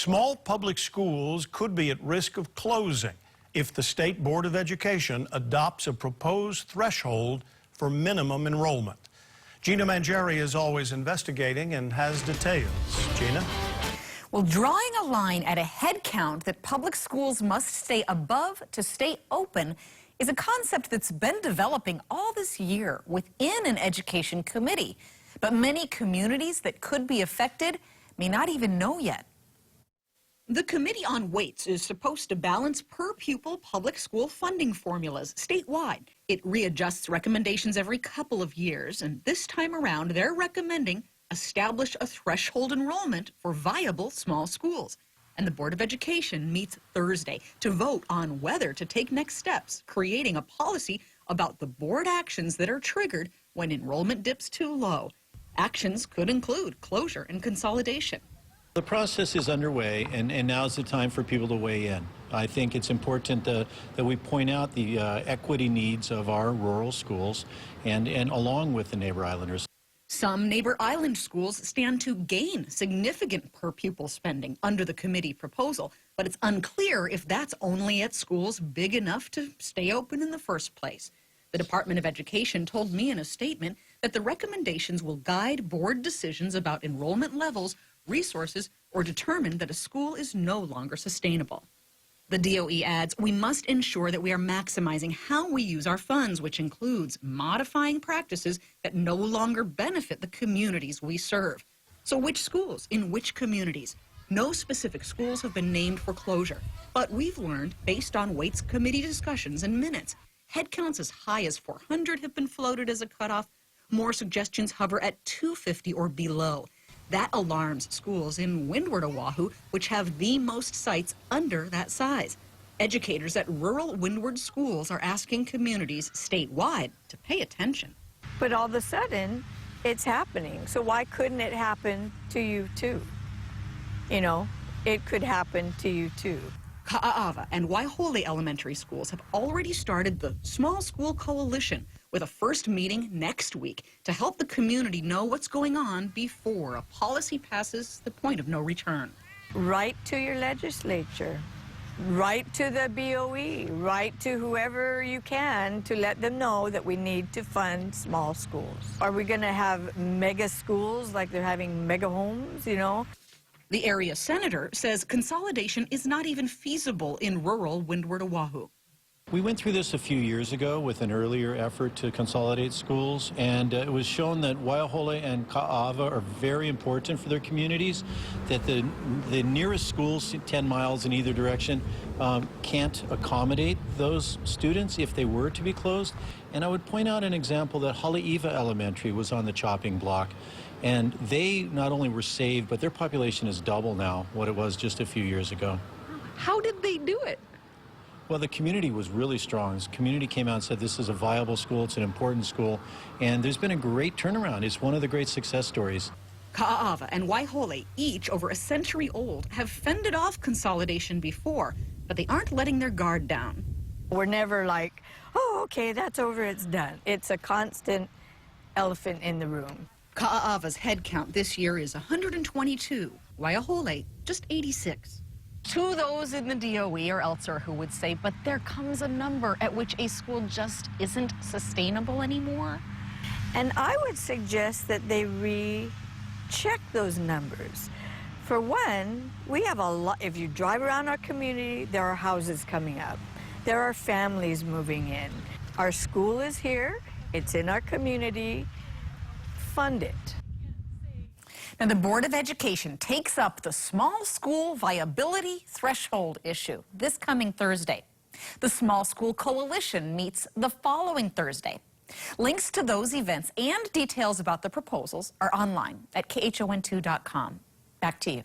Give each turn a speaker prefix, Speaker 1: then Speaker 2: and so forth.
Speaker 1: Small public schools could be at risk of closing if the State Board of Education adopts a proposed threshold for minimum enrollment. Gina Mangieri is always investigating and has details. Gina?
Speaker 2: Well, drawing a line at a head count that public schools must stay above to stay open is a concept that's been developing all this year within an education committee. But many communities that could be affected may not even know yet.
Speaker 3: The Committee on Weights is supposed to balance per-pupil public school funding formulas statewide. It readjusts recommendations every couple of years, and this time around, they're recommending establish a threshold enrollment for viable small schools. And the Board of Education meets Thursday to vote on whether to take next steps, creating a policy about the board actions that are triggered when enrollment dips too low. Actions could include closure and consolidation.
Speaker 4: The process is underway, and now's the time for people to weigh in. I think it's important that we point out the equity needs of our rural schools and along with the neighbor islanders.
Speaker 3: Some neighbor island schools stand to gain significant per-pupil spending under the committee proposal, but it's unclear if that's only at schools big enough to stay open in the first place. The Department of Education told me in a statement that the recommendations will guide board decisions about enrollment levels, resources, or determine that a school is no longer sustainable. The DOE adds, we must ensure that we are maximizing how we use our funds, which includes modifying practices that no longer benefit the communities we serve. So which schools in which communities? No specific schools have been named for closure, but we've learned, based on Weights Committee discussions and minutes, headcounts as high as 400 have been floated as a cutoff. More suggestions hover at 250 or below. That alarms schools in Windward Oahu, which have the most sites under that size. Educators at rural Windward schools are asking communities statewide to pay attention.
Speaker 5: But all of a sudden, it's happening. So why couldn't it happen to you too? You know, it could happen to you too.
Speaker 3: Ka'ava and Waihole elementary schools have already started the Small School Coalition with a first meeting next week to help the community know what's going on before a policy passes the point of no return.
Speaker 5: Write to your legislature, write to the BOE, write to whoever you can to let them know that we need to fund small schools. Are we going to have mega schools like they're having mega homes, you know?
Speaker 3: The area senator says consolidation is not even feasible in rural Windward Oahu.
Speaker 4: We went through this a few years ago with an earlier effort to consolidate schools, and it was shown that Waihole and Ka'ava are very important for their communities, that the nearest schools 10 miles in either direction can't accommodate those students if they were to be closed. And I would point out an example that Haleiwa Elementary was on the chopping block, and they not only were saved, but their population is double now what it was just a few years ago.
Speaker 3: How did they do it?
Speaker 4: Well, the community was really strong. The community came out and said this is a viable school, it's an important school, and there's been a great turnaround. It's one of the great success stories.
Speaker 3: Ka'ava and Waihole, each over a century old, have fended off consolidation before, but they aren't letting their guard down.
Speaker 5: We're never like, oh, okay, that's over, it's done. It's a constant elephant in the room.
Speaker 3: Ka'ava's head count this year is 122, Waihole just 86.
Speaker 2: To those in the DOE or elsewhere who would say, but there comes a number at which a school just isn't sustainable anymore.
Speaker 5: And I would suggest that they recheck those numbers. For one, we have a lot, if you drive around our community, there are houses coming up. There are families moving in. Our school is here, it's in our community, fund it.
Speaker 2: Now, the Board of Education takes up the small school viability threshold issue this coming Thursday. The Small School Coalition meets the following Thursday. Links to those events and details about the proposals are online at KHON2.com. Back to you.